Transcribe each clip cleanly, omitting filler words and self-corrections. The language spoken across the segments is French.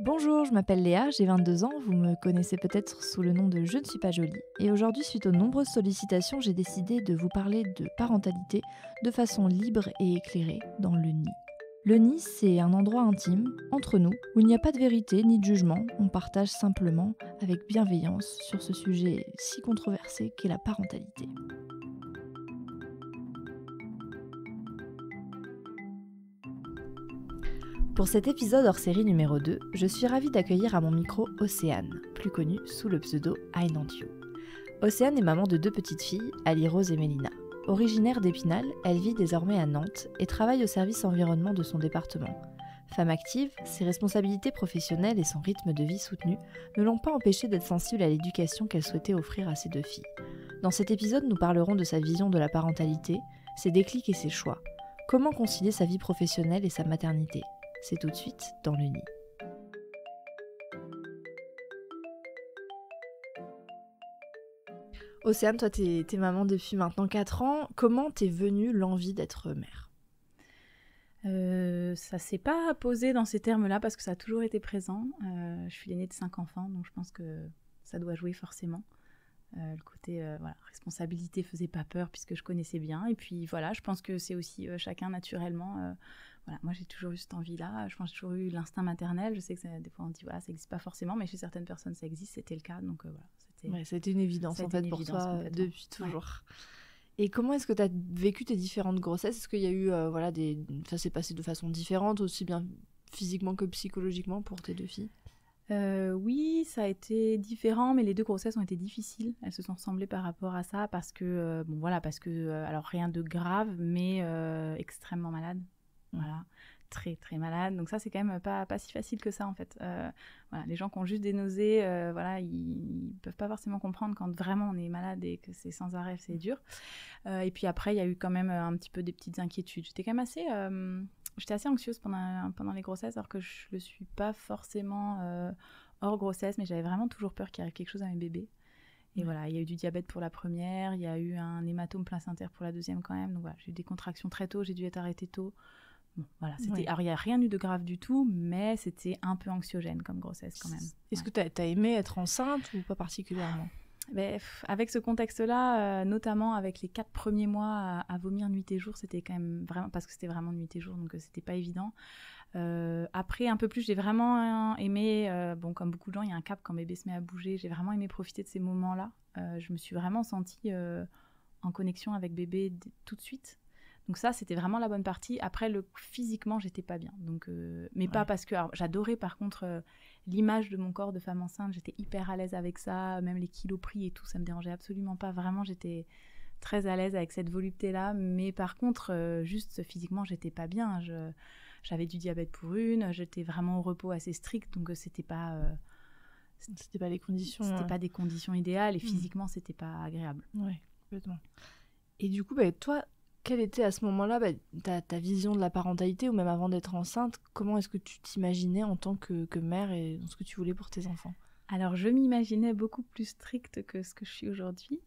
Bonjour, je m'appelle Léa, j'ai 22 ans, vous me connaissez peut-être sous le nom de Je ne suis pas jolie. Et aujourd'hui, suite aux nombreuses sollicitations, j'ai décidé de vous parler de parentalité de façon libre et éclairée dans le nid. Le nid, c'est un endroit intime, entre nous, où il n'y a pas de vérité ni de jugement, on partage simplement, avec bienveillance, sur ce sujet si controversé qu'est la parentalité. Pour cet épisode hors série numéro 2, je suis ravie d'accueillir à mon micro Océane, plus connue sous le pseudo I Not You. Océane est maman de 2 petites filles, Ali Rose et Mélina. Originaire d'Épinal, elle vit désormais à Nantes et travaille au service environnement de son département. Femme active, ses responsabilités professionnelles et son rythme de vie soutenu ne l'ont pas empêchée d'être sensible à l'éducation qu'elle souhaitait offrir à ses 2 filles. Dans cet épisode, nous parlerons de sa vision de la parentalité, ses déclics et ses choix. Comment concilier sa vie professionnelle et sa maternité ? C'est tout de suite dans le nid. Océane, toi t'es maman depuis maintenant 4 ans. Comment t'es venue l'envie d'être mère ? Ça s'est pas posé dans ces termes-là parce que ça a toujours été présent. Je suis l'aînée de 5 enfants, donc je pense que ça doit jouer forcément. Le côté responsabilité faisait pas peur puisque je connaissais bien. Et puis voilà, je pense que c'est aussi chacun naturellement. Moi j'ai toujours eu cette envie-là. Je pense que j'ai toujours eu l'instinct maternel. Je sais que des fois on dit ça n'existe pas forcément, mais chez certaines personnes ça existe. C'était le cas, donc c'était une évidence en fait pour toi depuis toujours. Ouais. Et comment est-ce que tu as vécu tes différentes grossesses ? Est-ce qu'il y a eu ça s'est passé de façon différente, aussi bien physiquement que psychologiquement pour tes 2 filles ? Oui, ça a été différent, mais les 2 grossesses ont été difficiles. Elles se sont ressemblées par rapport à ça parce que, alors rien de grave, mais extrêmement malade. Voilà, très très malade. Donc ça, c'est quand même pas si facile que ça en fait. Les gens qui ont juste des nausées, ils peuvent pas forcément comprendre quand vraiment on est malade et que c'est sans arrêt, c'est dur. Et puis après, il y a eu quand même un petit peu des petites inquiétudes. J'étais quand même J'étais assez anxieuse pendant les grossesses, alors que je le suis pas forcément hors grossesse, mais j'avais vraiment toujours peur qu'il arrive quelque chose à mes bébés. Et voilà, il y a eu du diabète pour la première, il y a eu un hématome placentaire pour la deuxième quand même. Donc voilà, j'ai eu des contractions très tôt, j'ai dû être arrêtée tôt. Bon, voilà, Alors, il n'y a rien eu de grave du tout, mais c'était un peu anxiogène comme grossesse quand même. Est-ce que t'as aimé être enceinte ou pas particulièrement ? Avec ce contexte-là, notamment avec les 4 premiers mois à vomir nuit et jour, c'était quand même vraiment, parce que c'était vraiment nuit et jour, donc c'était pas évident. Après, un peu plus, j'ai vraiment aimé, comme beaucoup de gens, il y a un cap quand bébé se met à bouger, j'ai vraiment aimé profiter de ces moments-là. Je me suis vraiment sentie en connexion avec bébé tout de suite. Donc ça, c'était vraiment la bonne partie. Après, physiquement, j'étais pas bien. Donc, mais pas parce que... Alors, j'adorais par contre l'image de mon corps de femme enceinte. J'étais hyper à l'aise avec ça. Même les kilos pris et tout, ça me dérangeait absolument pas. Vraiment, j'étais très à l'aise avec cette volupté-là. Mais par contre, juste physiquement, j'étais pas bien. J'avais du diabète pour une. J'étais vraiment au repos assez strict. Donc, c'était pas les conditions... C'était pas des conditions idéales. Et physiquement, c'était pas agréable. Oui, complètement. Et du coup, toi... Quelle était à ce moment-là ta vision de la parentalité, ou même avant d'être enceinte ? Comment est-ce que tu t'imaginais en tant que mère et dans ce que tu voulais pour tes enfants ? Alors, je m'imaginais beaucoup plus stricte que ce que je suis aujourd'hui.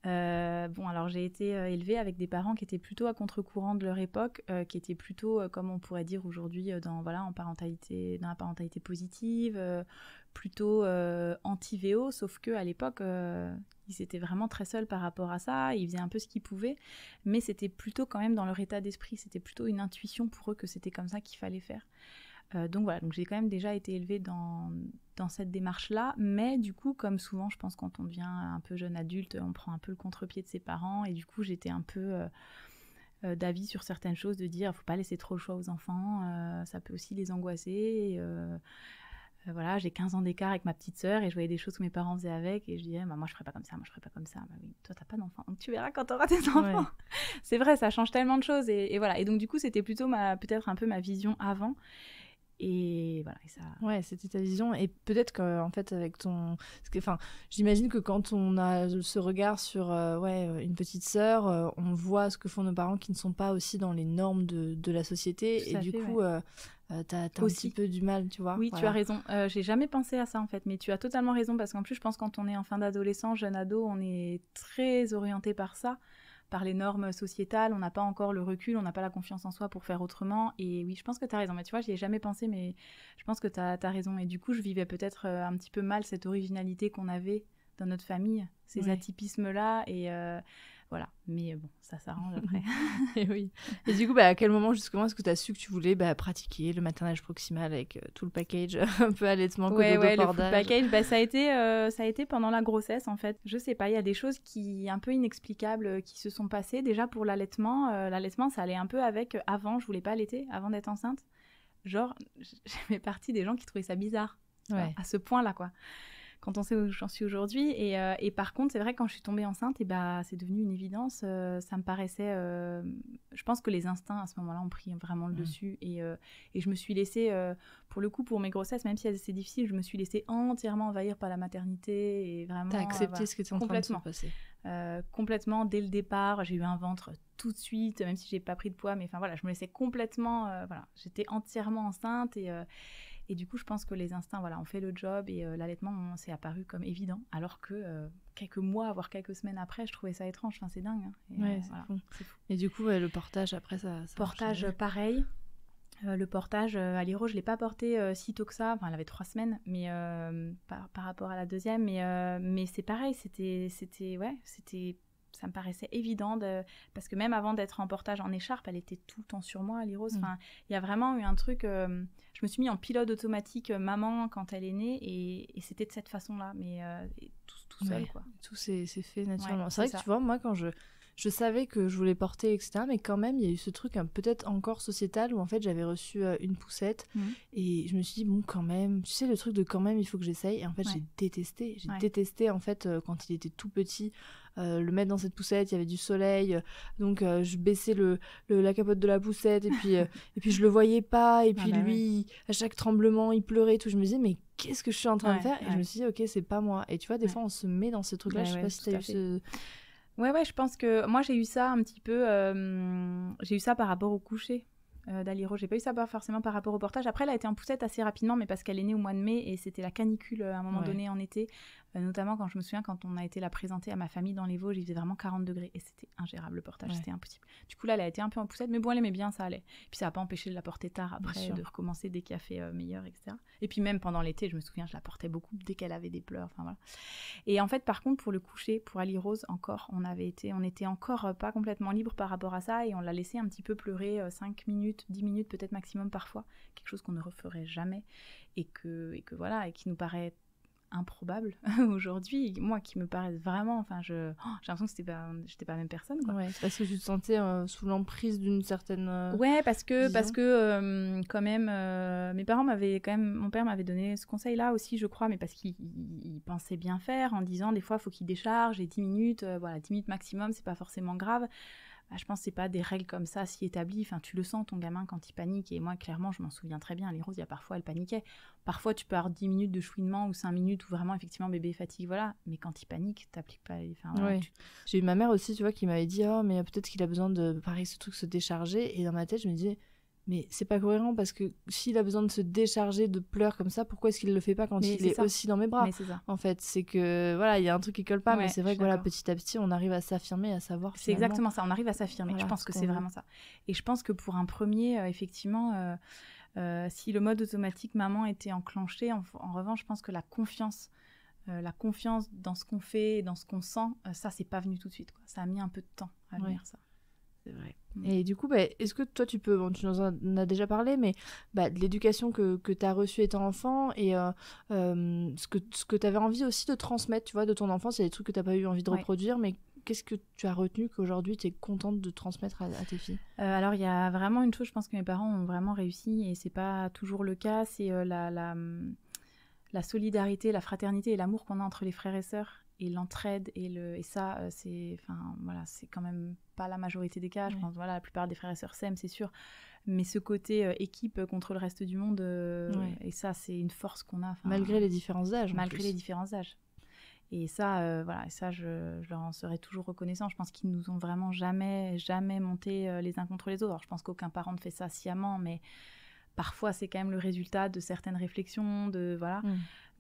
Alors j'ai été élevée avec des parents qui étaient plutôt à contre-courant de leur époque, qui étaient plutôt, comme on pourrait dire aujourd'hui, dans la parentalité positive, plutôt anti-VO, sauf qu'à l'époque, ils étaient vraiment très seuls par rapport à ça, ils faisaient un peu ce qu'ils pouvaient, mais c'était plutôt quand même dans leur état d'esprit, c'était plutôt une intuition pour eux que c'était comme ça qu'il fallait faire. Donc j'ai quand même déjà été élevée dans cette démarche-là, mais du coup, comme souvent, je pense quand on devient un peu jeune adulte, on prend un peu le contre-pied de ses parents, et du coup, j'étais un peu d'avis sur certaines choses, de dire, faut pas laisser trop le choix aux enfants, ça peut aussi les angoisser, j'ai 15 ans d'écart avec ma petite sœur, et je voyais des choses que mes parents faisaient avec, et je disais, moi je ferais pas comme ça, bah oui, toi t'as pas d'enfant, donc tu verras quand t'auras tes enfants. Ouais. C'est vrai, ça change tellement de choses, et voilà, et donc du coup, c'était plutôt peut-être un peu ma vision avant. Et voilà, et ça... Ouais, c'était ta vision. Et peut-être qu'en fait, avec ton... j'imagine que quand on a ce regard sur une petite sœur, on voit ce que font nos parents qui ne sont pas aussi dans les normes de la société. Tout et à du fait, coup, t'as un petit peu du mal, tu vois. Oui, voilà. Tu as raison. J'ai jamais pensé à ça, en fait. Mais tu as totalement raison, parce qu'en plus, je pense quand on est en fin d'adolescence, jeune ado, on est très orienté par ça. par les normes sociétales, on n'a pas encore le recul, on n'a pas la confiance en soi pour faire autrement. Et oui, je pense que tu as raison. Mais tu vois, j'y ai jamais pensé, mais je pense que tu as raison. Et du coup, je vivais peut-être un petit peu mal cette originalité qu'on avait dans notre famille, ces atypismes-là. Et voilà. Mais bon, ça s'arrange après. Et oui. Et du coup, à quel moment, justement, est-ce que tu as su que tu voulais pratiquer le maternage proximal avec tout le package, un peu allaitement, cododo, le full bordage. package, ça a été pendant la grossesse, en fait. Je sais pas, il y a des choses un peu inexplicables qui se sont passées. Déjà, pour l'allaitement, ça allait un peu avec... Avant, je voulais pas allaiter, avant d'être enceinte. Genre, j'ai fait partie des gens qui trouvaient ça bizarre. À ce point-là, quoi. Quand on sait où j'en suis aujourd'hui. Et par contre, c'est vrai, quand je suis tombée enceinte, c'est devenu une évidence. Ça me paraissait... je pense que les instincts, à ce moment-là, ont pris vraiment le dessus. Et je me suis laissée, pour le coup, pour mes grossesses, même si c'est difficile, je me suis laissée entièrement envahir par la maternité. Et vraiment... T'as accepté ce qui était en train de se passer. Complètement, dès le départ. J'ai eu un ventre tout de suite, même si j'ai pas pris de poids. Mais enfin, voilà, je me laissais complètement... j'étais entièrement enceinte et du coup, je pense que les instincts, ont fait le job et l'allaitement, s'est apparu comme évident, alors que quelques mois, voire quelques semaines après, je trouvais ça étrange. Enfin, c'est dingue. Hein. C'est fou. Et du coup, le portage, après, ça portage, pareil. Le portage, à l'Iro, je ne l'ai pas porté si tôt que ça. Enfin, elle avait 3 semaines, mais par rapport à la deuxième. Mais c'est pareil, ça me paraissait évident parce que même avant d'être en portage en écharpe, elle était tout le temps sur moi, Lirose. Enfin, il y a vraiment eu un truc. Je me suis mis en pilote automatique maman quand elle est née et c'était de cette façon-là, mais tout seul, quoi. Tout s'est fait naturellement. Ouais, c'est vrai que tu vois, moi, quand je savais que je voulais porter, etc. Mais quand même, il y a eu ce truc peut-être encore sociétal où en fait j'avais reçu une poussette et je me suis dit, bon, quand même, tu sais, le truc de quand même, il faut que j'essaye. Et en fait, j'ai détesté. J'ai détesté en fait quand il était tout petit. Le mettre dans cette poussette, il y avait du soleil, donc je baissais la capote de la poussette et puis je le voyais pas et puis lui, à chaque tremblement, il pleurait et tout. Je me disais, mais qu'est-ce que je suis en train de faire? Et je me suis dit, ok, c'est pas moi. Et tu vois, des fois, on se met dans ce truc-là. Je sais pas si t'as eu ce... Ouais, je pense que moi j'ai eu ça un petit peu. J'ai eu ça par rapport au coucher d'Aliro. J'ai pas eu ça forcément par rapport au portage. Après, elle a été en poussette assez rapidement, mais parce qu'elle est née au mois de mai et c'était la canicule à un moment donné en été. Notamment quand je me souviens, quand on a été la présenter à ma famille dans les Vosges, il faisait vraiment 40 degrés et c'était ingérable le portage, c'était impossible. Du coup là, elle a été un peu en poussette, mais bon, elle aimait bien, ça allait. Puis ça n'a pas empêché de la porter tard après, de recommencer dès qu'il a fait meilleur, etc. Et puis même pendant l'été, je me souviens, je la portais beaucoup dès qu'elle avait des pleurs. Enfin voilà. Et en fait, par contre, pour le coucher, pour Ali Rose, encore, on était encore pas complètement libre par rapport à ça et on l'a laissé un petit peu pleurer 5 minutes, 10 minutes peut-être maximum parfois, quelque chose qu'on ne referait jamais et que voilà, et qui nous paraît improbable aujourd'hui, moi qui me paraît vraiment, enfin j'ai l'impression que j'étais pas la même personne, quoi. Ouais, parce que tu te sentais sous l'emprise d'une certaine ouais, parce que quand même mon père m'avait donné ce conseil là aussi, je crois, mais parce qu'il pensait bien faire en disant des fois faut qu'il décharge et 10 minutes 10 minutes maximum, c'est pas forcément grave. Je pense que c'est pas des règles comme ça si établies. Enfin, tu le sens, ton gamin, quand il panique. Et moi, clairement, je m'en souviens très bien. Les Roses, il y a parfois, elle paniquait. Parfois, tu peux avoir 10 minutes de chouinement ou 5 minutes où vraiment, effectivement, bébé fatigue, voilà. Mais quand il panique, t'appliques pas... Enfin, voilà, J'ai eu ma mère aussi, tu vois, qui m'avait dit « Oh, mais peut-être qu'il a besoin de, pareil, ce truc se décharger. » Et dans ma tête, je me disais « Mais c'est pas cohérent parce que s'il a besoin de se décharger de pleurs comme ça, pourquoi est-ce qu'il le fait pas quand il est aussi dans mes bras ?» Mais c'est ça. En fait, c'est que, voilà, il y a un truc qui colle pas, mais c'est vrai que, petit à petit, on arrive à s'affirmer, à savoir c'est exactement ça, on arrive à s'affirmer. Je pense que c'est vraiment ça. Et je pense que pour un premier, effectivement, si le mode automatique maman était enclenché, en revanche, je pense que la confiance dans ce qu'on fait et dans ce qu'on sent, ça, c'est pas venu tout de suite, quoi. Ça a mis un peu de temps à venir, ça. C'est vrai. Et du coup, est-ce que toi, tu nous en as déjà parlé, mais de l'éducation que tu as reçue étant enfant et ce que tu avais envie aussi de transmettre, tu vois, de ton enfance, il y a des trucs que tu n'as pas eu envie de reproduire, mais qu'est-ce que tu as retenu qu'aujourd'hui, tu es contente de transmettre à tes filles ? Alors, il y a vraiment une chose, je pense que mes parents ont vraiment réussi, et c'est pas toujours le cas, c'est la solidarité, la fraternité et l'amour qu'on a entre les frères et sœurs. Et l'entraide et ça, c'est quand même pas la majorité des cas. Je pense la plupart des frères et sœurs s'aiment, c'est sûr. Mais ce côté équipe contre le reste du monde, et ça, c'est une force qu'on a. Malgré les différences d'âge. Malgré les différences d'âge. Et ça, je leur en serai toujours reconnaissant. Je pense qu'ils nous ont vraiment jamais monté les uns contre les autres. Alors, je pense qu'aucun parent ne fait ça sciemment, mais parfois c'est quand même le résultat de certaines réflexions, voilà.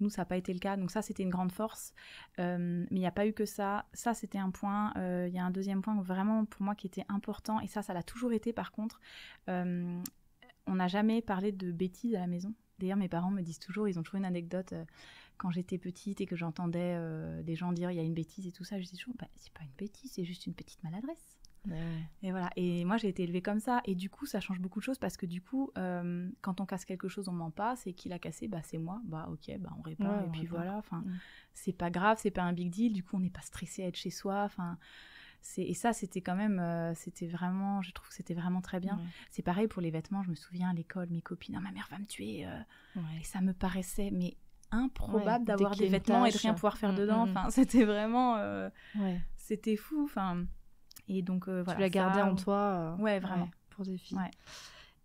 Nous, ça n'a pas été le cas. Donc ça, c'était une grande force. Mais il n'y a pas eu que ça. Ça, c'était un point. Il y a un deuxième point vraiment pour moi qui était important. Et ça l'a toujours été par contre. On n'a jamais parlé de bêtises à la maison. D'ailleurs, mes parents me disent toujours, ils ont toujours une anecdote. Quand j'étais petite et que j'entendais des gens dire il y a une bêtise et tout ça, je dis toujours, c'est pas une bêtise, c'est juste une petite maladresse. Et voilà. Et moi, j'ai été élevée comme ça. Et du coup, ça change beaucoup de choses parce que du coup, quand on casse quelque chose, on ment pas. C'est qui l'a cassé, c'est moi. Ok, on répare. Et puis voilà. Enfin, c'est pas grave, c'est pas un big deal. Du coup, on n'est pas stressé à être chez soi. Enfin, et ça, c'était quand même, c'était vraiment, je trouve que c'était vraiment très bien. C'est pareil pour les vêtements. Je me souviens à l'école, mes copines, ma mère va me tuer. Et ça me paraissait, mais improbable d'avoir des vêtements et de rien pouvoir faire dedans. Enfin, c'était vraiment, c'était fou. Enfin. Et donc, voilà, tu l'as gardé en toi vraiment. Pour tes filles.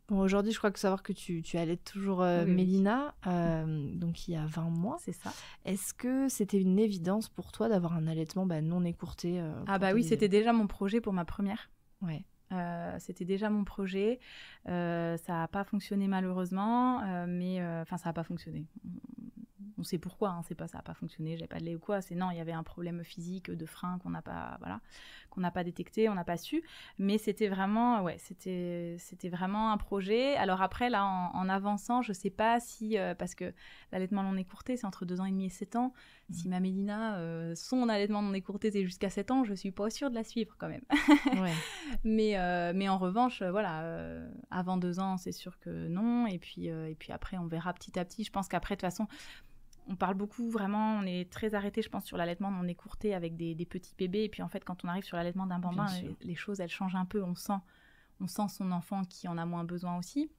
Bon, aujourd'hui, je crois que savoir que tu allaites toujours Mélina, donc il y a 20 mois. C'est ça. Est-ce que c'était une évidence pour toi d'avoir un allaitement non écourté oui, c'était déjà mon projet pour ma première. Ouais. C'était déjà mon projet. Ça n'a pas fonctionné malheureusement, mais ça n'a pas fonctionné. On sait pourquoi, c'est pas ça n'a pas fonctionné, j'avais pas de lait ou quoi, il y avait un problème physique de frein qu'on n'a pas détecté, on n'a pas su, mais c'était vraiment c'était vraiment un projet. Alors après là en avançant, je sais pas si parce que l'allaitement non écourté c'est entre 2 ans et demi et 7 ans. Si ma Mélina son allaitement non écourté c'est jusqu'à 7 ans, je suis pas sûre de la suivre quand même. mais en revanche avant 2 ans, c'est sûr que non, et puis après on verra petit à petit. Je pense qu'après de toute façon on parle beaucoup, vraiment, on est très arrêté, je pense, sur l'allaitement non écourté avec des petits bébés. Et puis, en fait, quand on arrive sur l'allaitement d'un bambin, les choses, elles changent un peu. On sent son enfant qui en a moins besoin aussi.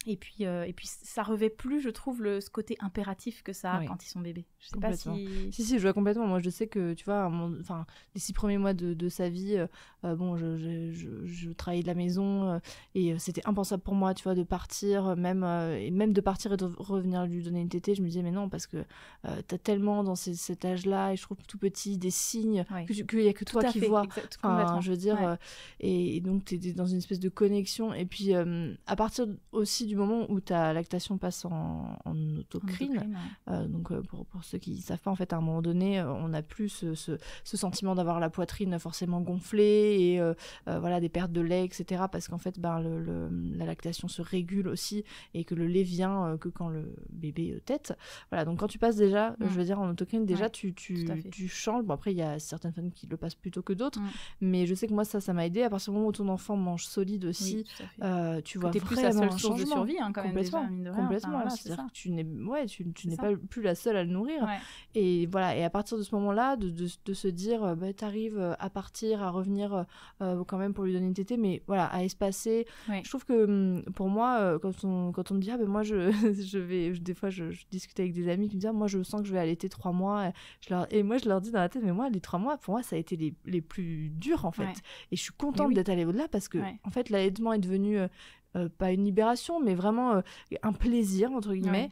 Et puis ça revêt plus, je trouve, ce côté impératif que ça a quand ils sont bébés. Je sais pas si... Si, je vois complètement. Moi, je sais que, tu vois, les 6 premiers mois de sa vie, je travaillais de la maison et c'était impensable pour moi, tu vois, de partir, même de partir et de revenir lui donner une tétée. Je me disais, mais non, parce que t'as tellement dans cet âge-là, et je trouve tout petit, des signes qu'il n'y a que toi qui vois. Je veux dire, et donc t'es dans une espèce de connexion. Et puis, à partir aussi du moment où ta lactation passe en autocrine, donc pour ceux qui ne savent pas, en fait, à un moment donné, on n'a plus ce sentiment d'avoir la poitrine forcément gonflée et voilà, des pertes de lait, etc. Parce qu'en fait, la lactation se régule aussi et que le lait vient que quand le bébé tète. Voilà, donc quand tu passes déjà, je veux dire, en autocrine, déjà, tu changes. Bon, après, il y a certaines femmes qui le passent plutôt que d'autres, mais je sais que moi, ça m'a aidé. À partir du moment où ton enfant mange solide aussi, tu vois vraiment la seule source de survie, quand même, complètement, déjà, mine de rien. complètement. Voilà, c'est-à-dire que tu n'es pas plus la seule à le nourrir. Et voilà, et à partir de ce moment-là, de se dire, t'arrives à partir, à revenir quand même pour lui donner une tétée, mais voilà, à espacer. Je trouve que pour moi, quand on me dit, moi je vais, des fois je discute avec des amis qui me disent, moi je sens que je vais allaiter 3 mois, et moi je leur dis dans la tête, mais moi les 3 mois, pour moi ça a été les plus durs en fait. Et je suis contente d'être allée au-delà parce que en fait l'allaitement est devenu pas une libération, mais vraiment un plaisir, entre guillemets.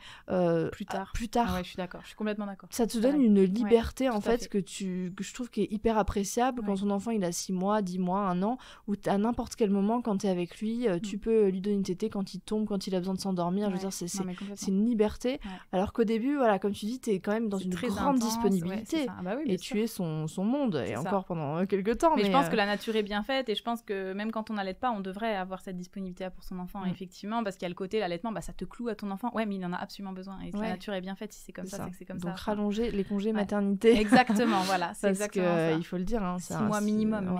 Plus tard. Je suis d'accord, je suis complètement d'accord. Ça te donne une liberté, en fait, que je trouve qui est hyper appréciable quand ton enfant il a 6 mois, 10 mois, 1 an, où à n'importe quel moment, quand tu es avec lui, tu peux lui donner une tétée quand il tombe, quand il a besoin de s'endormir. Je veux dire, c'est une liberté. Alors qu'au début, voilà, comme tu dis, tu es quand même dans une grande disponibilité. Et tu es son monde, et encore pendant quelques temps. Mais je pense que la nature est bien faite, et je pense que même quand on n'allaite pas, on devrait avoir cette disponibilité pour son enfant, effectivement, parce qu'il y a le côté l'allaitement, ça te cloue à ton enfant, mais il en a absolument besoin, et la nature est bien faite si c'est comme ça, c'est que c'est comme ça. Donc rallonger les congés maternité. Exactement, voilà, c'est exactement ça. Il faut le dire, 6 mois minimum,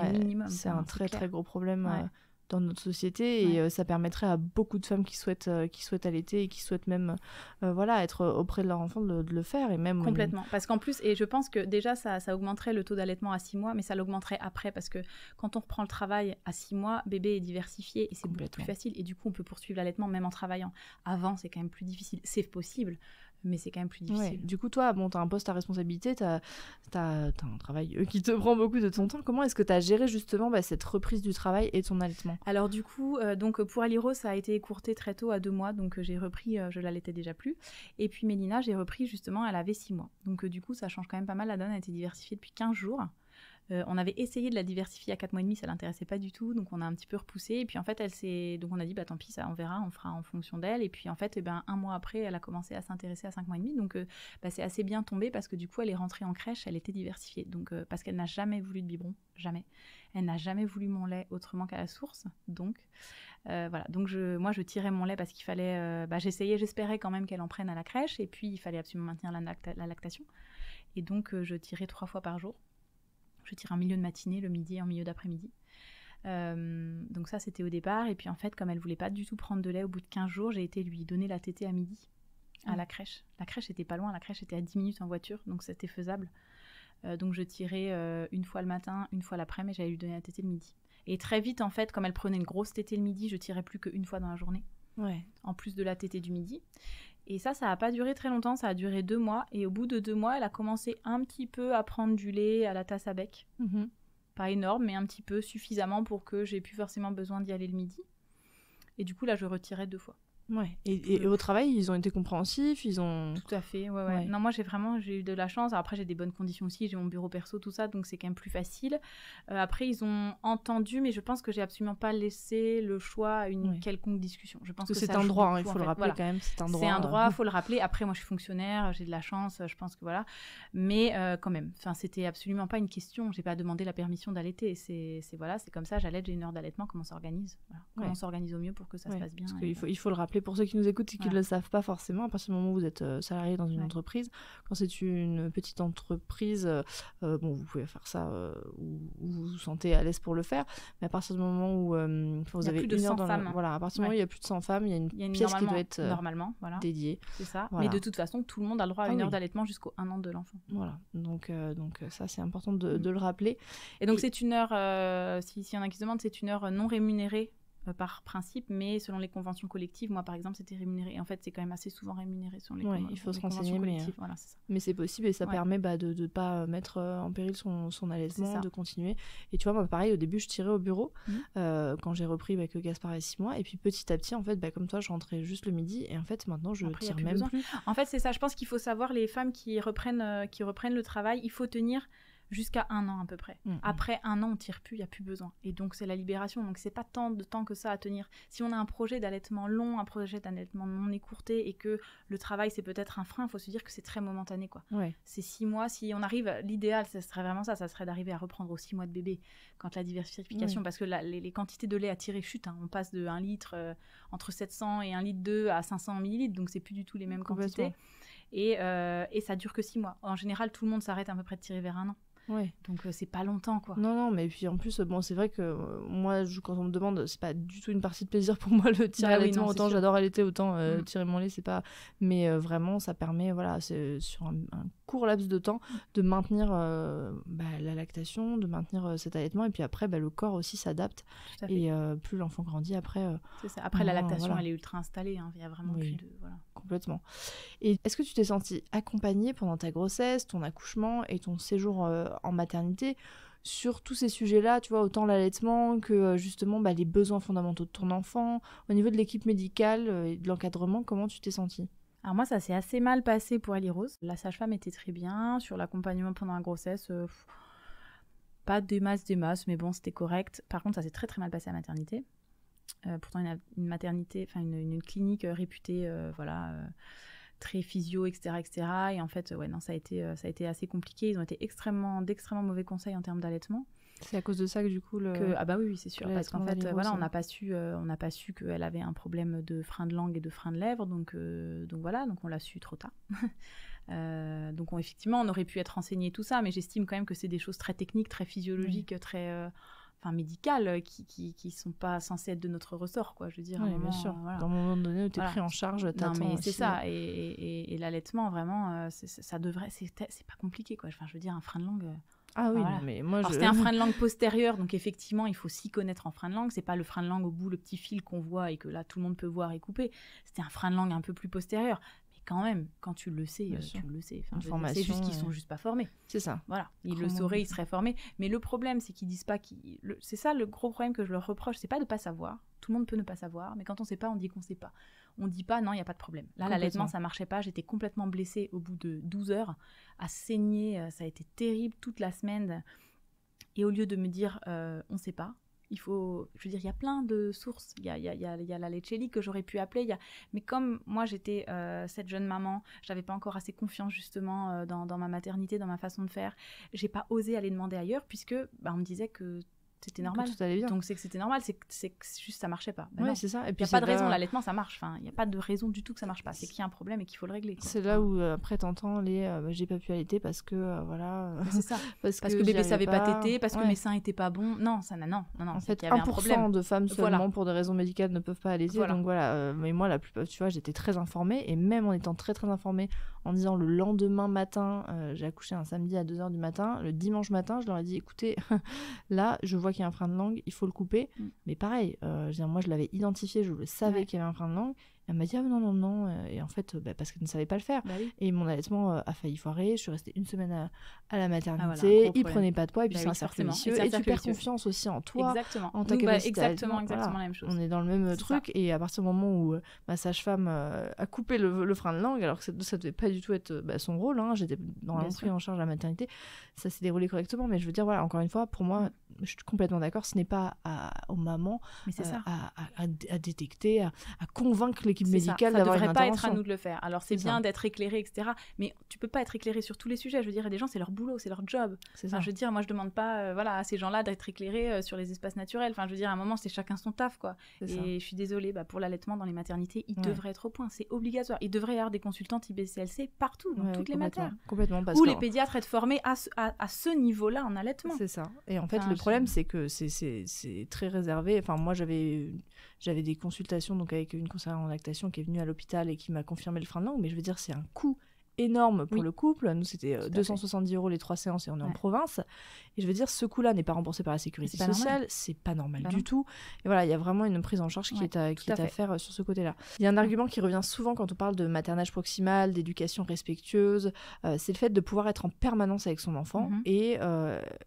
c'est un très très gros problème dans notre société, et ça permettrait à beaucoup de femmes qui souhaitent allaiter et qui souhaitent même être auprès de leur enfant de le faire, et même complètement, parce qu'en plus, et je pense que déjà ça augmenterait le taux d'allaitement à 6 mois, mais ça l'augmenterait après, parce que quand on reprend le travail à 6 mois, bébé est diversifié et c'est beaucoup plus facile, et du coup on peut poursuivre l'allaitement même en travaillant. Avant c'est quand même plus difficile, c'est possible, mais c'est quand même plus difficile. Du coup, toi, t'as un poste à responsabilité, t'as un travail qui te prend beaucoup de ton temps. Comment est-ce que t'as géré justement cette reprise du travail et ton allaitement ? Alors du coup, pour Aliro, ça a été écourté très tôt à 2 mois, donc j'ai repris, je l'allaitais déjà plus. Et puis Mélina, j'ai repris justement, elle avait 6 mois. Donc du coup, ça change quand même pas mal, la donne a été diversifiée depuis 15 jours. On avait essayé de la diversifier à 4 mois et demi, ça l'intéressait pas du tout, donc on a un petit peu repoussé. Et puis en fait, donc on a dit tant pis, ça on verra, on fera en fonction d'elle. Et puis en fait, un mois après, elle a commencé à s'intéresser à 5 mois et demi, donc c'est assez bien tombé parce que du coup, elle est rentrée en crèche, elle était diversifiée. Donc parce qu'elle n'a jamais voulu de biberon, jamais. Elle n'a jamais voulu mon lait autrement qu'à la source, donc voilà. Donc moi, je tirais mon lait parce qu'il fallait, j'espérais quand même qu'elle en prenne à la crèche, et puis il fallait absolument maintenir la lactation. Et donc je tirais 3 fois par jour. Je tire en milieu de matinée, le midi et en milieu d'après-midi. Donc ça, c'était au départ. Et puis en fait, comme elle voulait pas du tout prendre de lait, au bout de 15 jours, j'ai été lui donner la tétée à midi à la crèche. La crèche était pas loin, la crèche était à 10 minutes en voiture, donc c'était faisable. Donc je tirais une fois le matin, une fois l'après-midi, mais j'allais lui donner la tétée le midi. Et très vite, en fait, comme elle prenait une grosse tétée le midi, je tirais plus qu'une fois dans la journée, en plus de la tétée du midi. Et ça n'a pas duré très longtemps, ça a duré 2 mois. Et au bout de 2 mois, elle a commencé un petit peu à prendre du lait à la tasse à bec. Pas énorme, mais un petit peu, suffisamment pour que j'ai plus forcément besoin d'y aller le midi. Et du coup, là, je retirais 2 fois. Ouais. Et au travail, ils ont été compréhensifs, ils ont... Tout à fait, ouais. Non, moi, j'ai eu de la chance. Alors, après, j'ai des bonnes conditions aussi, j'ai mon bureau perso, tout ça, donc c'est quand même plus facile. Après, ils ont entendu, mais je pense que j'ai absolument pas laissé le choix à une quelconque discussion. Je pense que c'est un droit, il faut le rappeler quand même, c'est un droit, il faut le rappeler. Après, moi, je suis fonctionnaire, j'ai de la chance, je pense que voilà. Mais quand même, c'était absolument pas une question. J'ai pas demandé la permission d'allaiter. C'est comme ça, j'allaite, j'ai une heure d'allaitement, comment on s'organise. Voilà. Comment on s'organise au mieux pour que ça se passe bien. Parce qu'il faut le rappeler pour ceux qui nous écoutent et qui ne le savent pas forcément. À partir du moment où vous êtes salarié dans une entreprise, quand c'est une petite entreprise, vous pouvez faire ça où vous vous sentez à l'aise pour le faire. Mais à partir du moment où vous avez une heure dans voilà, à partir du moment où il y a plus de 100 femmes, il y a une pièce qui doit être dédiée. C'est ça. Voilà. Mais de toute façon, tout le monde a le droit à une heure d'allaitement jusqu'au 1 an de l'enfant. Voilà. Donc ça, c'est important de le rappeler. Et donc c'est une heure, s'il y en a qui se demandent, c'est une heure non rémunérée par principe, mais selon les conventions collectives, moi par exemple c'était rémunéré, et en fait c'est quand même assez souvent rémunéré sur les il faut se renseigner, voilà, c'est ça. Mais c'est possible, et ça permet de ne pas mettre en péril son allaitement, de continuer. Et tu vois, moi pareil, au début je tirais au bureau quand j'ai repris que Gaspard avait 6 mois, et puis petit à petit en fait comme toi je rentrais juste le midi, et en fait maintenant je tire même plus. En fait c'est ça, je pense qu'il faut savoir, les femmes qui reprennent le travail, il faut tenir jusqu'à 1 an à peu près. Après 1 an, on tire plus, il n'y a plus besoin. Et donc, c'est la libération. Donc, c'est pas tant de temps que ça à tenir. Si on a un projet d'allaitement long, un projet d'allaitement non écourté, et que le travail, c'est peut-être un frein, il faut se dire que c'est très momentané, quoi. C'est 6 mois. Si on arrive, l'idéal, ça serait vraiment ça serait d'arriver à reprendre aux 6 mois de bébé, quand la diversification, parce que les quantités de lait à tirer chutent. On passe de 1 litre, entre 700 et 1 litre 2 à 500 millilitres, donc c'est plus du tout les mêmes quantités. Et ça dure que 6 mois. En général, tout le monde s'arrête à peu près de tirer vers 1 an. Donc c'est pas longtemps, quoi. Non, mais puis en plus c'est vrai que moi quand on me demande, c'est pas du tout une partie de plaisir pour moi le tir allaitement, autant j'adore allaiter, autant tirer mon lait, c'est pas, mais vraiment ça permet, c'est sur un court laps de temps de maintenir la lactation, de maintenir cet allaitement, et puis après le corps aussi s'adapte, et plus l'enfant grandit après c'est ça. Après la lactation elle est ultra installée, il y a vraiment plus de complètement. Et est-ce que tu t'es sentie accompagnée pendant ta grossesse, ton accouchement et ton séjour en maternité sur tous ces sujets-là, tu vois, autant l'allaitement que justement les besoins fondamentaux de ton enfant, au niveau de l'équipe médicale et de l'encadrement, comment tu t'es sentie ? Alors moi, ça s'est assez mal passé pour Ellie Rose. La sage-femme était très bien. Sur l'accompagnement pendant la grossesse, pas des masses, mais bon, c'était correct. Par contre, ça s'est très très mal passé à la maternité. Pourtant, une maternité, enfin une clinique réputée, très physio, etc. Et en fait, ça a été assez compliqué. Ils ont été d'extrêmement mauvais conseils en termes d'allaitement. C'est à cause de ça que du coup ah bah oui, c'est sûr, parce qu'en fait on n'a pas su qu'elle avait un problème de frein de langue et de frein de lèvres, donc on l'a su trop tard. Donc effectivement on aurait pu être renseigné tout ça, mais j'estime quand même que c'est des choses très techniques, très physiologiques, très médicales, qui sont pas censées être de notre ressort, quoi. Je veux dire, bien sûr. Dans un moment donné où tu es pris en charge, t'attends. Non, mais c'est ça. Et l'allaitement, vraiment, ça devrait, c'est pas compliqué, quoi. Enfin, je veux dire, un frein de langue. Ah oui, non, mais moi c'était un frein de langue postérieur, donc effectivement il faut s'y connaître en frein de langue. C'est pas le frein de langue au bout, le petit fil qu'on voit et que là tout le monde peut voir et couper. C'était un frein de langue un peu plus postérieur, mais quand même, quand tu le sais, tu le sais. C'est juste qu'ils sont juste pas formés. C'est ça. Voilà, ils le sauraient, ils seraient formés. Mais le problème, c'est qu'ils disent pas c'est ça le gros problème que je leur reproche, c'est pas de pas savoir. Tout le monde peut ne pas savoir, mais quand on sait pas, on dit qu'on sait pas. On dit pas non, il y a pas de problème. Là, l'allaitement, ça marchait pas. J'étais complètement blessée au bout de 12 heures, à saigner. Ça a été terrible toute la semaine. Et au lieu de me dire, on ne sait pas, il y a plein de sources. Il y a la Leccelli que j'aurais pu appeler. Mais comme moi, j'étais cette jeune maman, j'avais pas encore assez confiance justement dans ma maternité, dans ma façon de faire. J'ai pas osé aller demander ailleurs puisque on me disait que c'était normal. Que tout allait bien. Donc c'est que c'était normal, c'est que juste ça marchait pas. Oui, c'est ça. Et puis il n'y a pas de raison, l'allaitement ça marche. Enfin, il n'y a pas de raison du tout que ça marche pas. C'est qu'il y a un problème et qu'il faut le régler. C'est là où après t'entends j'ai pas pu allaiter parce que voilà. C'est ça. parce que bébé savait pas téter, parce que mes seins étaient pas bons. Non, ça non. En fait, qu'il y avait 1% de femmes seulement pour des raisons médicales ne peuvent pas allaiter. Donc voilà. Mais moi, la plupart, tu vois, j'étais très informée et même en étant très très informée, en disant le lendemain matin, j'ai accouché un samedi à 2h du matin, le dimanche matin, je leur ai dit écoutez, là, je vois qu'il y a un frein de langue, il faut le couper. Mais pareil, moi je l'avais identifié, je le savais qu'il y avait un frein de langue. Elle m'a dit ah non. Et en fait, parce qu'elle ne savait pas le faire. Et mon allaitement a failli foirer. Je suis restée une semaine à la maternité. Il prenait pas de poids. Et puis c'est un cercle vicieux. Et tu perds confiance aussi en toi, en ta capacité. Exactement la même chose. On est dans le même truc. Ça. Et à partir du moment où ma sage-femme a coupé le frein de langue, alors que ça devait pas du tout être son rôle, j'étais normalement pris en charge à la maternité, ça s'est déroulé correctement. Mais je veux dire, voilà, encore une fois, pour moi, je suis complètement d'accord, ce n'est pas aux mamans à détecter, à convaincre l'équipe médicale d'avoir une intervention. Ça devrait pas être à nous de le faire. Alors c'est bien d'être éclairé, etc. Mais tu peux pas être éclairé sur tous les sujets. Je veux dire, il y a des gens, c'est leur boulot, c'est leur job. Je veux dire, moi je demande pas à ces gens-là d'être éclairés sur les espaces naturels. Enfin, je veux dire, à un moment, c'est chacun son taf, quoi. Et je suis désolée, pour l'allaitement dans les maternités, il devrait être au point. C'est obligatoire. Il devrait y avoir des consultantes IBCLC partout, dans toutes les matières. Complètement. Ou les pédiatres être formés à ce niveau-là en allaitement. C'est ça. Et en fait, le problème, c'est que c'est très réservé. Enfin, moi, j'avais des consultations donc avec une conseillère en lactation qui est venue à l'hôpital et qui m'a confirmé le frein de langue, mais je veux dire, c'est un coût énorme pour le couple. Nous, c'était 270 € les 3 séances et on est en province. Et je veux dire, ce coût-là n'est pas remboursé par la sécurité sociale. C'est pas normal du tout. Et voilà, il y a vraiment une prise en charge qui est à faire sur ce côté-là. Il y a un argument qui revient souvent quand on parle de maternage proximal, d'éducation respectueuse, c'est le fait de pouvoir être en permanence avec son enfant. Et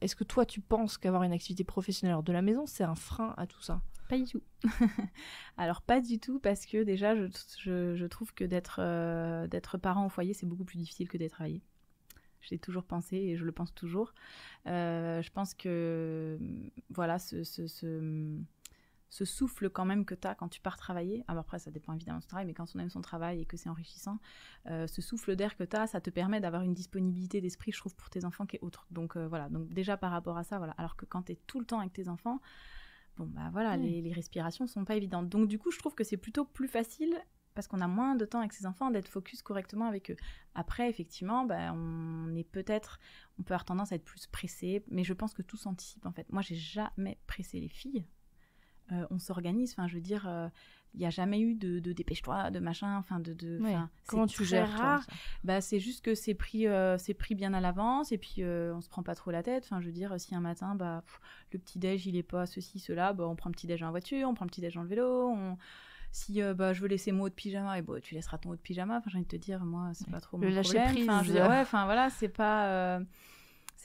est-ce que toi, tu penses qu'avoir une activité professionnelle hors de la maison, c'est un frein à tout ça ? Pas du tout. Alors pas du tout parce que déjà je trouve que d'être parent au foyer c'est beaucoup plus difficile que d'être travailler. Je l'ai toujours pensé et je le pense toujours. Je pense que voilà ce souffle quand même que tu as quand tu pars travailler, alors après ça dépend évidemment de son travail, mais quand on aime son travail et que c'est enrichissant, ce souffle d'air que tu as, ça te permet d'avoir une disponibilité d'esprit, je trouve, pour tes enfants qui est autre. Donc voilà, donc déjà par rapport à ça, voilà. Alors que quand tu es tout le temps avec tes enfants, les respirations sont pas évidentes. Donc du coup, je trouve que c'est plutôt plus facile parce qu'on a moins de temps avec ses enfants d'être focus correctement avec eux. Après, effectivement, on peut avoir tendance à être plus pressé, mais je pense que tout s'anticipe en fait. Moi, j'ai jamais pressé les filles. On s'organise, enfin, je veux dire, il n'y a jamais eu de dépêche-toi, de machin, enfin, comment tu gères rare. C'est juste que c'est pris bien à l'avance et puis on se prend pas trop la tête. Enfin, je veux dire, si un matin, le petit-déj, il est pas ceci, cela, on prend le petit-déj dans la voiture, on prend le petit-déj dans le vélo, si je veux laisser mon haut de pyjama, et tu laisseras ton haut de pyjama. Enfin, j'ai envie de te dire, moi, c'est pas trop mon problème. Prise, enfin, je veux dire, voilà, c'est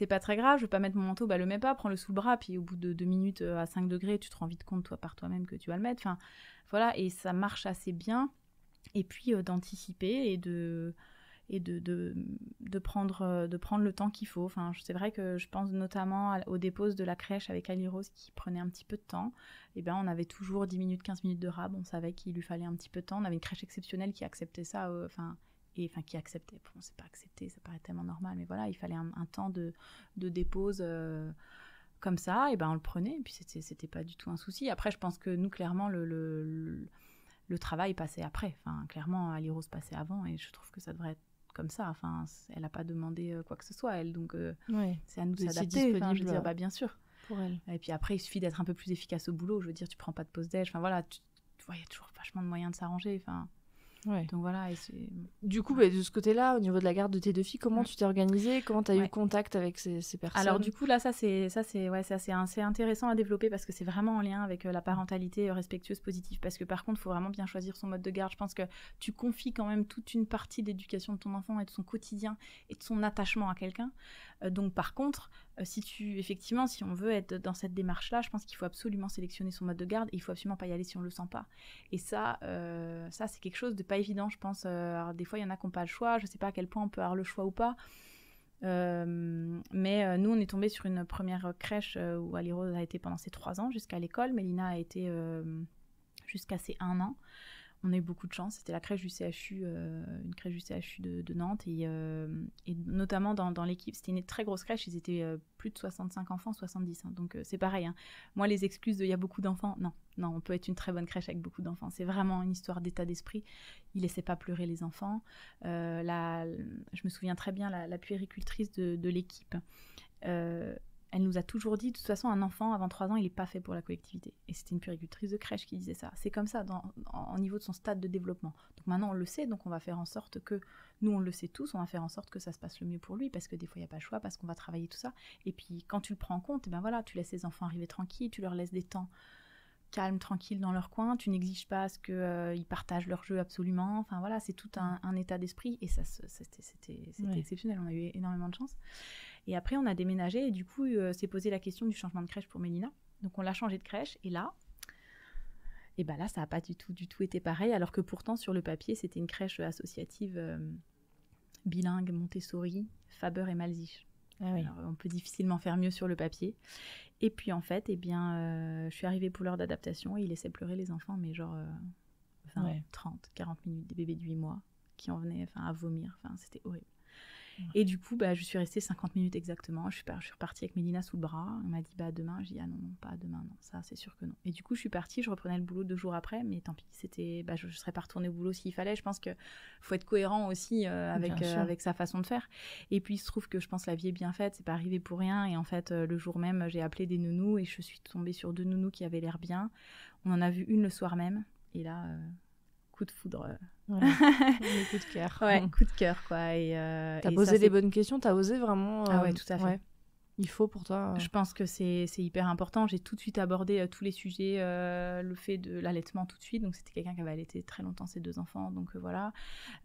pas très grave, je vais pas mettre mon manteau, le mets pas, prends-le sous le bras, puis au bout de 2 minutes à 5 degrés, tu te rends vite compte toi par toi-même que tu vas le mettre. Enfin, voilà, et ça marche assez bien. Et puis d'anticiper et de prendre le temps qu'il faut. Enfin, c'est vrai que je pense notamment aux déposes de la crèche avec Ali Rose qui prenait un petit peu de temps. Et on avait toujours 10 minutes, 15 minutes de rab, on savait qu'il lui fallait un petit peu de temps. On avait une crèche exceptionnelle qui acceptait ça, qui acceptait, bon, c'est pas accepté, ça paraît tellement normal, mais voilà, il fallait un temps de dépose comme ça, et on le prenait, et puis c'était pas du tout un souci. Après, je pense que nous, clairement, le travail passait après, enfin, clairement, Ali Rose passait avant, et je trouve que ça devrait être comme ça, enfin, elle a pas demandé quoi que ce soit, elle, donc c'est à nous de s'adapter, enfin, je veux dire, bien sûr. Pour elle. Et puis après, il suffit d'être un peu plus efficace au boulot, je veux dire, tu prends pas de pause déj, enfin voilà, tu vois, il y a toujours vachement de moyens de s'arranger, enfin... Donc voilà, et c'est... Du coup, de ce côté-là, au niveau de la garde de tes 2 filles, comment tu t'es organisée? Comment tu as eu contact avec ces personnes? Alors du coup, là, ça c'est assez intéressant à développer parce que c'est vraiment en lien avec la parentalité respectueuse positive. Parce que par contre, il faut vraiment bien choisir son mode de garde. Je pense que tu confies quand même toute une partie de l'éducation de ton enfant et de son quotidien et de son attachement à quelqu'un. Donc par contre, si on veut être dans cette démarche-là, je pense qu'il faut absolument sélectionner son mode de garde et il faut absolument pas y aller si on le sent pas. Et ça c'est quelque chose de pas évident, je pense. Alors, des fois, il y en a qui n'ont pas le choix. Je sais pas à quel point on peut avoir le choix ou pas. Mais nous, on est tombé sur une première crèche où Ali-Rose a été pendant ses 3 ans jusqu'à l'école. Mélina a été jusqu'à ses 1 an. On a eu beaucoup de chance. C'était la crèche du CHU, une crèche du CHU de Nantes. Et notamment dans l'équipe, c'était une très grosse crèche. Ils étaient plus de 65 enfants, 70. Hein. Donc c'est pareil. Hein. Moi, les excuses de il y a beaucoup d'enfants, non, on peut être une très bonne crèche avec beaucoup d'enfants. C'est vraiment une histoire d'état d'esprit. Ils ne laissaient pas pleurer les enfants. Je me souviens très bien, la puéricultrice de l'équipe, elle nous a toujours dit, de toute façon, un enfant avant 3 ans, il n'est pas fait pour la collectivité. Et c'était une puéricultrice de crèche qui disait ça. C'est comme ça, au niveau de son stade de développement. Donc maintenant, on le sait, donc on va faire en sorte que, nous, on le sait tous, on va faire en sorte que ça se passe le mieux pour lui, parce que des fois, il n'y a pas le choix, parce qu'on va travailler tout ça. Et puis, quand tu le prends en compte, ben voilà, tu laisses les enfants arriver tranquilles, tu leur laisses des temps calmes, tranquilles dans leur coin, tu n'exiges pas à ce qu'ils partagent leur jeu absolument. Enfin voilà, c'est tout un état d'esprit. Et ça, c'était exceptionnel, on a eu énormément de chance. Et après, on a déménagé et du coup, s'est posé la question du changement de crèche pour Mélina. Donc, on l'a changé de crèche et là, ça n'a pas du tout été pareil, alors que pourtant, sur le papier, c'était une crèche associative bilingue, Montessori, Faber et Malzich. Ah oui. Alors, on peut difficilement faire mieux sur le papier. Et puis, en fait, je suis arrivée pour l'heure d'adaptation et ils laissaient pleurer les enfants, mais genre 20, 30, 40 minutes, des bébés de 8 mois qui en venaient à vomir. C'était horrible. Et du coup, je suis restée 50 minutes exactement. Je suis repartie avec Mélina sous le bras. Elle m'a dit demain. Je dis non, pas demain, non. Ça, c'est sûr que non. Et du coup, je suis partie. Je reprenais le boulot 2 jours après. Mais tant pis, je ne serais pas retournée au boulot s'il fallait. Je pense qu'il faut être cohérent aussi avec sa façon de faire. Et puis, il se trouve que je pense que la vie est bien faite. C'est pas arrivé pour rien. Et en fait, le jour même, j'ai appelé des nounous et je suis tombée sur 2 nounous qui avaient l'air bien. On en a vu une le soir même. Et là... coup de foudre. Coup de cœur. Ouais, coup de cœur, quoi. T'as posé les bonnes questions, t'as osé vraiment... Ah ouais, tout à fait. Ouais. Il faut pour toi... Je pense que c'est hyper important. J'ai tout de suite abordé tous les sujets, le fait de l'allaitement tout de suite. Donc, c'était quelqu'un qui avait allaité très longtemps ses 2 enfants. Donc, voilà.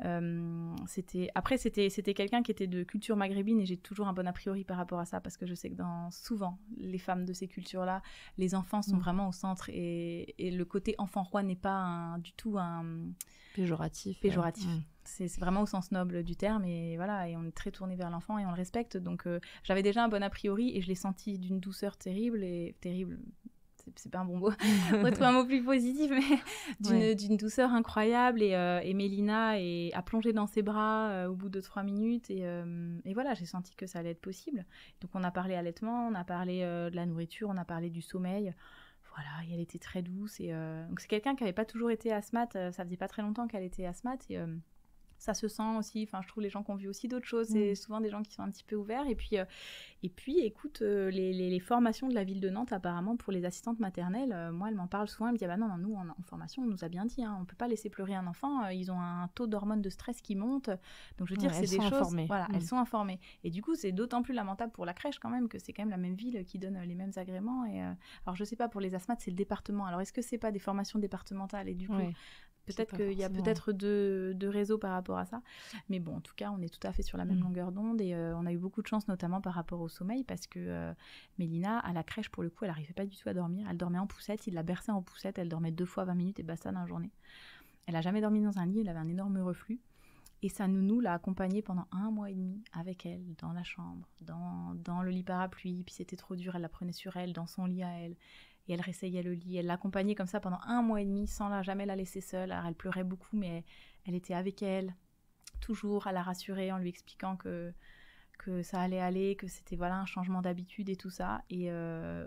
Après, c'était quelqu'un qui était de culture maghrébine et j'ai toujours un bon a priori par rapport à ça parce que je sais que souvent, les femmes de ces cultures-là, les enfants sont vraiment au centre et le côté enfant roi n'est pas du tout un... Péjoratif. C'est vraiment au sens noble du terme et voilà, et on est très tourné vers l'enfant et on le respecte. Donc j'avais déjà un bon a priori et je l'ai senti d'une douceur terrible, c'est pas un bon mot, on retrouve un mot plus positif, mais d'une douceur incroyable et Mélina a plongé dans ses bras au bout de 3 minutes et voilà, j'ai senti que ça allait être possible. Donc on a parlé allaitement, on a parlé de la nourriture, on a parlé du sommeil. Voilà, et elle était très douce. Donc c'est quelqu'un qui n'avait pas toujours été asthmate. Ça faisait pas très longtemps qu'elle était asthmate. Et ça se sent aussi. Enfin, je trouve les gens qui ont vu aussi d'autres choses. C'est souvent des gens qui sont un petit peu ouverts. Et puis écoute, les formations de la ville de Nantes, apparemment, pour les assistantes maternelles, moi, elle m'en parle souvent. Elle me dit, non, nous, en formation, on nous a bien dit, on ne peut pas laisser pleurer un enfant. Ils ont un taux d'hormones de stress qui monte. Donc, je veux dire, c'est des choses... Informées. Voilà, elles sont informées. Et du coup, c'est d'autant plus lamentable pour la crèche, quand même, que c'est quand même la même ville qui donne les mêmes agréments. Alors, je ne sais pas, pour les asthmates, c'est le département. Alors, est-ce que ce n'est pas des formations départementales? Et du coup... Peut-être qu'il y a peut-être deux réseaux par rapport à ça. Mais bon, en tout cas, on est tout à fait sur la même longueur d'onde. Et on a eu beaucoup de chance, notamment par rapport au sommeil, parce que Mélina, à la crèche, pour le coup, elle n'arrivait pas du tout à dormir. Elle dormait en poussette, il la berçait en poussette. Elle dormait 2 fois 20 minutes et basta dans la journée. Elle n'a jamais dormi dans un lit, elle avait un énorme reflux. Et sa nounou l'a accompagnée pendant 1 mois et demi avec elle, dans la chambre, dans le lit parapluie. Puis c'était trop dur, elle la prenait sur elle, dans son lit à elle. Et elle réessayait le lit. Elle l'accompagnait comme ça pendant 1 mois et demi sans jamais la laisser seule. Alors elle pleurait beaucoup, mais elle était avec elle, toujours à la rassurer en lui expliquant que ça allait aller, que c'était un changement d'habitude et tout ça. Et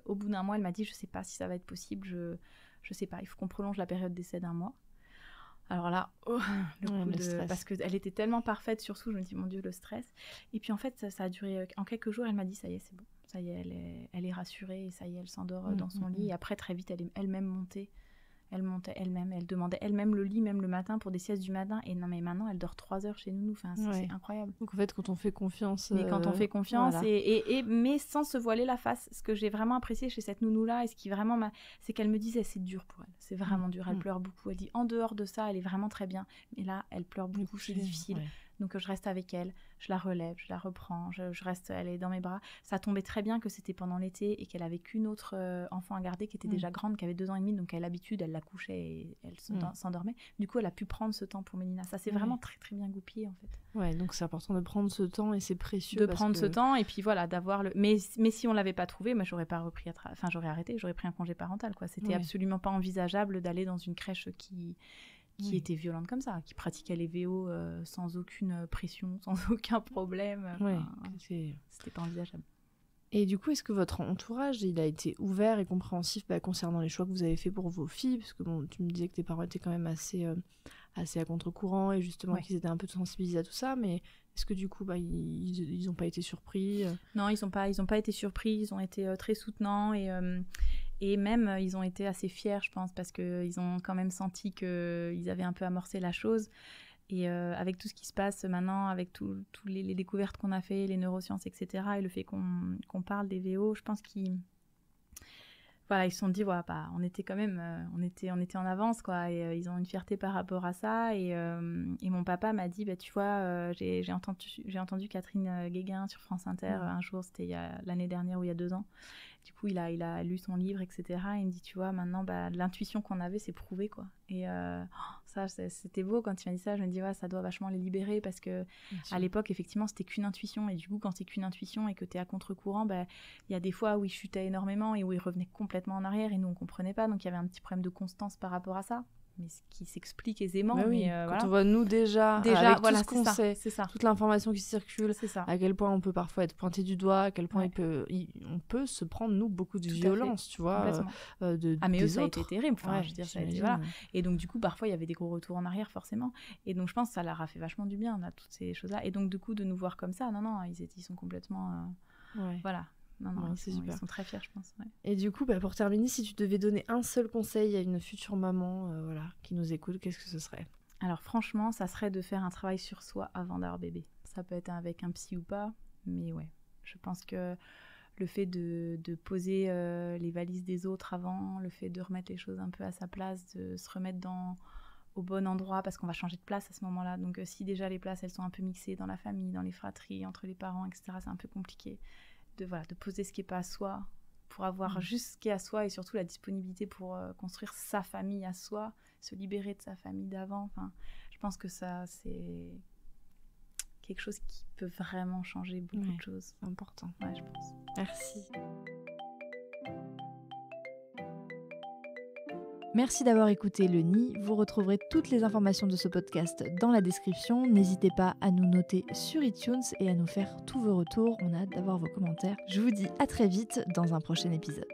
au bout d'1 mois, elle m'a dit, je sais pas si ça va être possible, je sais pas, il faut qu'on prolonge la période d'essai d'1 mois. Alors là, parce qu'elle était tellement parfaite, surtout, je me dis, mon Dieu, le stress. Et puis en fait, ça a duré, en quelques jours, elle m'a dit, ça y est, c'est bon. Ça y est, elle est rassurée, et ça y est, elle s'endort dans son lit. Et après, très vite, elle est elle-même montée. Elle montait elle-même, elle demandait elle-même le lit, même le matin, pour des siestes du matin. Et non, mais maintenant, elle dort 3 heures chez nous. Enfin, c'est incroyable. Donc, en fait, quand on fait confiance... Mais quand on fait confiance, mais sans se voiler la face. Ce que j'ai vraiment apprécié chez cette nounou-là, et ce qui vraiment c'est qu'elle me disait, c'est dur pour elle. C'est vraiment dur. Elle pleure beaucoup. Elle dit, en dehors de ça, elle est vraiment très bien. Mais là, elle pleure beaucoup, c'est difficile. Donc je reste avec elle, je la relève, je la reprends, je reste, elle est dans mes bras. Ça tombait très bien que c'était pendant l'été et qu'elle avait qu'une autre enfant à garder qui était déjà grande, qui avait 2 ans et demi, donc à l'habitude elle la couchait et elle s'endormait. Du coup elle a pu prendre ce temps pour Mélina. Ça s'est vraiment très très bien goupillé en fait. Ouais, donc c'est important de prendre ce temps et c'est précieux. De prendre ce temps et puis voilà, d'avoir le... Mais si on l'avait pas trouvé, moi j'aurais pas repris, j'aurais arrêté, j'aurais pris un congé parental quoi. C'était absolument pas envisageable d'aller dans une crèche qui était violente comme ça, qui pratiquait les VO sans aucune pression, sans aucun problème. C'était pas envisageable. Et du coup, est-ce que votre entourage, il a été ouvert et compréhensif concernant les choix que vous avez fait pour vos filles? Parce que bon, tu me disais que tes parents étaient quand même assez à contre-courant et justement qu'ils étaient un peu sensibilisés à tout ça, mais est-ce que du coup, ils n'ont pas été surpris? Non, ils ont pas été surpris, ils ont été très soutenants et même, ils ont été assez fiers, je pense, parce qu'ils ont quand même senti qu'ils avaient un peu amorcé la chose. Et avec tout ce qui se passe maintenant, avec toutes les découvertes qu'on a fait, les neurosciences, etc., et le fait qu'on parle des VO, je pense qu'ils se sont dit, on était quand même, on était en avance, quoi, et ils ont une fierté par rapport à ça. Et mon papa m'a dit, tu vois, j'ai entendu Catherine Guéguin sur France Inter un jour, c'était l'année dernière ou il y a 2 ans. Du coup, il a lu son livre, etc. Et il me dit, tu vois, maintenant, l'intuition qu'on avait, c'est prouvé, quoi. Et ça, c'était beau quand il m'a dit ça. Je me dis, ça doit vachement les libérer parce que à l'époque, effectivement, c'était qu'une intuition. Et du coup, quand c'est qu'une intuition et que t'es à contre-courant, il y a des fois où il chutait énormément et où il revenait complètement en arrière et nous, on comprenait pas. Donc, il y avait un petit problème de constance par rapport à ça. Mais ce qui s'explique aisément. Quand on voit nous déjà avec tout ce qu'on sait, toute l'information qui circule, à quel point on peut parfois être pointé du doigt, à quel point on peut se prendre, nous, beaucoup de violence, tu vois. Mais eux, ça a été terrible. Enfin, je veux dire, ça a été, voilà. Et donc, du coup, parfois, il y avait des gros retours en arrière, forcément. Et donc, je pense que ça leur a fait vachement du bien, toutes ces choses-là. Et donc, du coup, de nous voir comme ça, non, ils sont complètement... Voilà. Non, ils sont très fiers, je pense. Ouais. Et du coup, pour terminer, si tu devais donner un seul conseil à une future maman qui nous écoute, qu'est-ce que ce serait? Alors franchement, ça serait de faire un travail sur soi avant d'avoir bébé. Ça peut être avec un psy ou pas, mais ouais. Je pense que le fait de poser les valises des autres avant, le fait de remettre les choses un peu à sa place, de se remettre au bon endroit, parce qu'on va changer de place à ce moment-là. Donc si déjà les places, elles sont un peu mixées dans la famille, dans les fratries, entre les parents, etc., c'est un peu compliqué. De poser ce qui n'est pas à soi pour avoir juste ce qui est à soi et surtout la disponibilité pour construire sa famille à soi, se libérer de sa famille d'avant. Enfin, je pense que ça, c'est quelque chose qui peut vraiment changer beaucoup de choses. C'est important. Ouais, je pense. Merci. Merci d'avoir écouté Le Nid. Vous retrouverez toutes les informations de ce podcast dans la description. N'hésitez pas à nous noter sur iTunes et à nous faire tous vos retours. On a hâte d'avoir vos commentaires. Je vous dis à très vite dans un prochain épisode.